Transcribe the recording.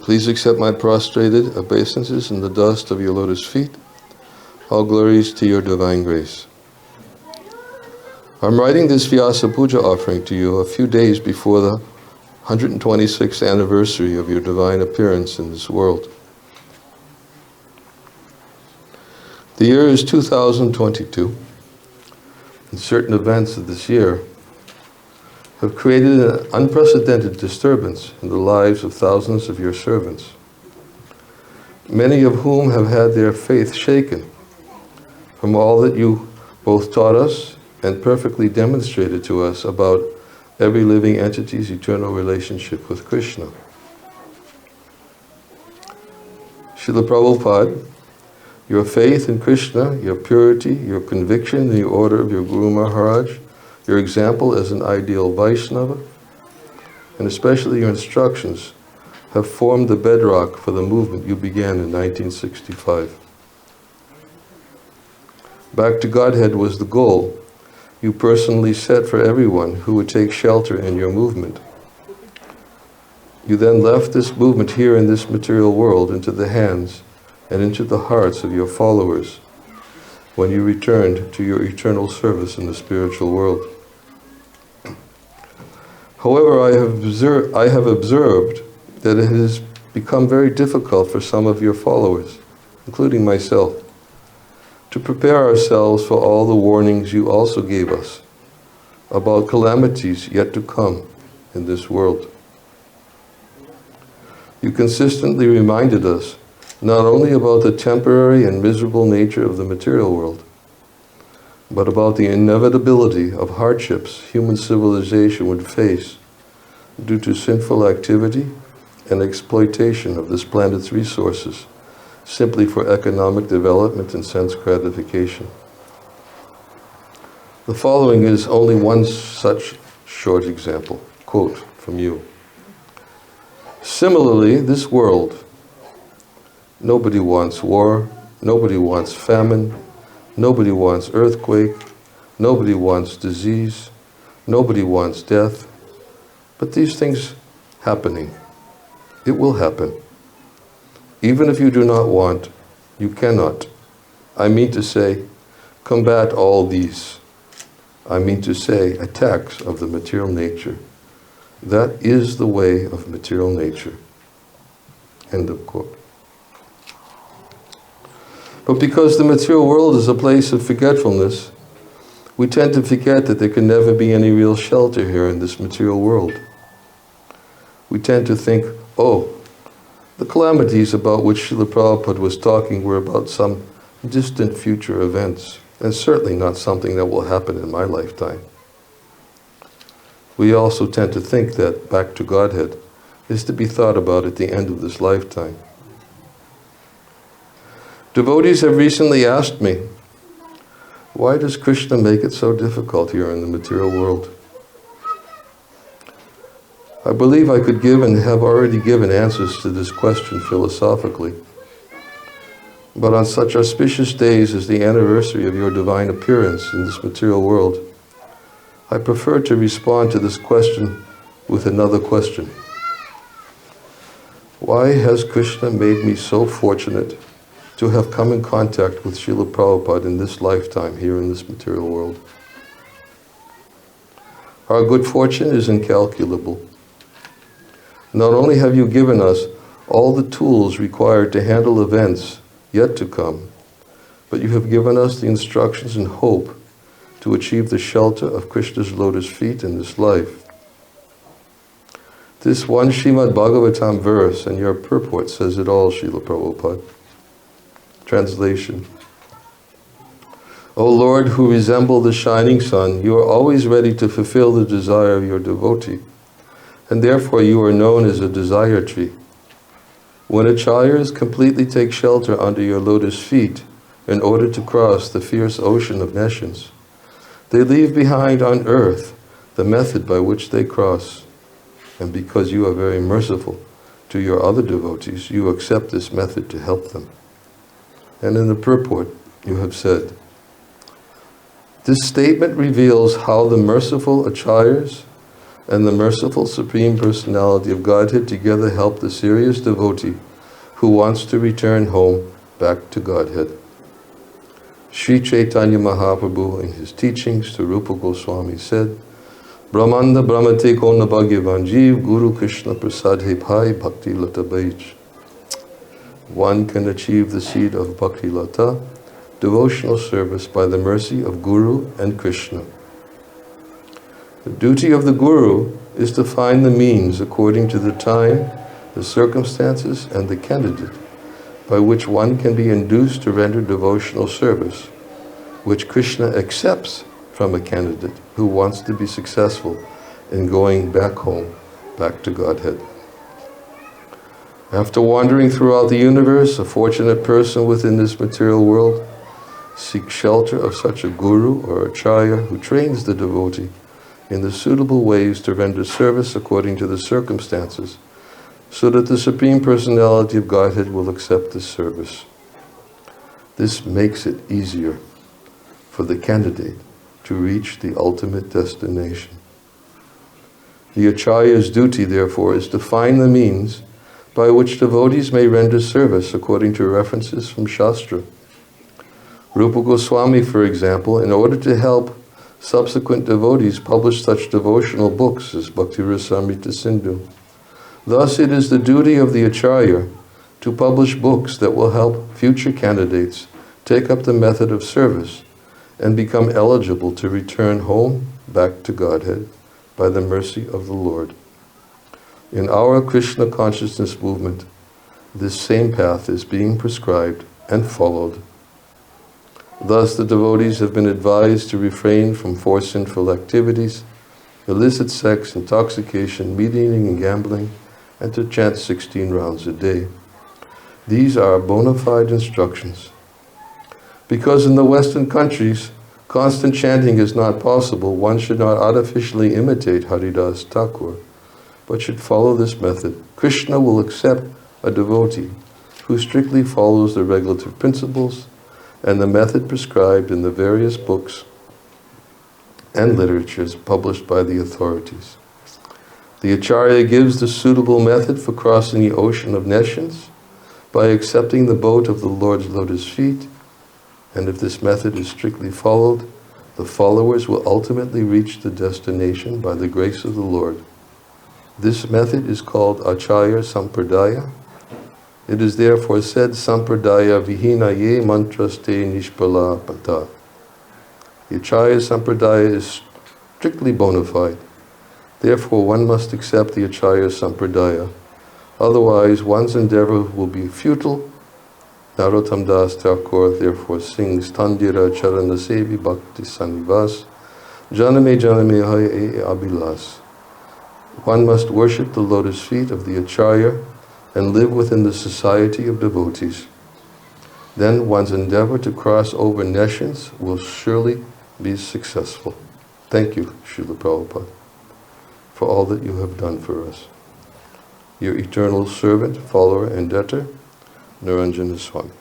Please accept my prostrated obeisances in the dust of your lotus feet. All glories to your divine grace. I'm writing this Vyasa Puja offering to you a few days before the 126th anniversary of your divine appearance in this world. The year is 2022, and certain events of this year have created an unprecedented disturbance in the lives of thousands of your servants, many of whom have had their faith shaken from all that you both taught us and perfectly demonstrated to us about every living entity's eternal relationship with Krishna. Srila Prabhupada, your faith in Krishna, your purity, your conviction in the order of your Guru Maharaj, your example as an ideal Vaishnava, and especially your instructions, have formed the bedrock for the movement you began in 1965. Back to Godhead was the goal you personally set for everyone who would take shelter in your movement. You then left this movement here in this material world into the hands and into the hearts of your followers when you returned to your eternal service in the spiritual world. However, I have observed that it has become very difficult for some of your followers, including myself, to prepare ourselves for all the warnings you also gave us about calamities yet to come in this world. You consistently reminded us not only about the temporary and miserable nature of the material world, but about the inevitability of hardships human civilization would face due to sinful activity and exploitation of this planet's resources, simply for economic development and sense gratification. The following is only one such short example, quote from you. Similarly, this world, nobody wants war, nobody wants famine, nobody wants earthquake, nobody wants disease, nobody wants death, but these things happening, it will happen. Even if you do not want, you cannot. I mean to say, combat all these. I mean to say, attacks of the material nature. That is the way of material nature. End of quote. But because the material world is a place of forgetfulness, we tend to forget that there can never be any real shelter here in this material world. We tend to think, oh, the calamities about which Srila Prabhupada was talking were about some distant future events, and certainly not something that will happen in my lifetime. We also tend to think that back to Godhead is to be thought about at the end of this lifetime. Devotees have recently asked me, why does Krishna make it so difficult here in the material world? I believe I could give and have already given answers to this question philosophically. But on such auspicious days as the anniversary of your divine appearance in this material world, I prefer to respond to this question with another question. Why has Krishna made me so fortunate to have come in contact with Srila Prabhupada in this lifetime here in this material world? Our good fortune is incalculable. Not only have you given us all the tools required to handle events yet to come, but you have given us the instructions and hope to achieve the shelter of Krishna's lotus feet in this life. This one Srimad Bhagavatam verse and your purport says it all, Srila Prabhupada. Translation. O Lord, who resemble the shining sun, you are always ready to fulfill the desire of your devotee. and therefore you are known as a desire tree. When acharyas completely take shelter under your lotus feet in order to cross the fierce ocean of nescience, they leave behind on earth the method by which they cross. And because you are very merciful to your other devotees, you accept this method to help them. And in the purport, you have said, this statement reveals how the merciful acharyas and the merciful Supreme Personality of Godhead together help the serious devotee who wants to return home back to Godhead. Sri Chaitanya Mahaprabhu, in his teachings to Rupa Goswami, said, Brahmanda Brahmate Kona Bhagavan Jeev Guru Krishna Prasadhe Bhai Bhakti Lata Baij. One can achieve the seed of Bhakti Lata, devotional service, by the mercy of Guru and Krishna. The duty of the Guru is to find the means according to the time, the circumstances, and the candidate by which one can be induced to render devotional service, which Krishna accepts from a candidate who wants to be successful in going back home, back to Godhead. After wandering throughout the universe, a fortunate person within this material world seeks shelter of such a guru or acharya who trains the devotee in the suitable ways to render service according to the circumstances, so that the Supreme Personality of Godhead will accept this service. This makes it easier for the candidate to reach the ultimate destination. The acharya's duty, therefore, is to find the means by which devotees may render service according to references from Shastra. Rupa Goswami, for example, in order to help subsequent devotees, published such devotional books as Bhakti Rasamrita Sindhu. Thus, it is the duty of the acharya to publish books that will help future candidates take up the method of service and become eligible to return home back to Godhead by the mercy of the Lord. In our Krishna consciousness movement, this same path is being prescribed and followed. Thus, the devotees have been advised to refrain from 4 sinful activities, illicit sex, intoxication, meat-eating, and gambling, and to chant 16 rounds a day. These are bona fide instructions. Because in the Western countries, constant chanting is not possible, one should not artificially imitate Haridas Thakur, but should follow this method. Krishna will accept a devotee who strictly follows the regulative principles and the method prescribed in the various books and literatures published by the authorities. The acharya gives the suitable method for crossing the ocean of nescience by accepting the boat of the Lord's lotus feet, and if this method is strictly followed, the followers will ultimately reach the destination by the grace of the Lord. This method is called acharya sampradaya. It is therefore said, sampradaya vihina ye mantraste nishpala pata. The acharya sampradaya is strictly bona fide. Therefore, one must accept the acharya sampradaya. Otherwise, one's endeavor will be futile. Narottam Das Thakur therefore sings Tandira Charana Sevi Bhakti Sanivas Janame Janame Hai Abhilas. One must worship the lotus feet of the acharya and live within the society of devotees. Then one's endeavor to cross over nescience will surely be successful. Thank you, Srila Prabhupada, for all that you have done for us. Your eternal servant, follower, and debtor, Niranjana Swami.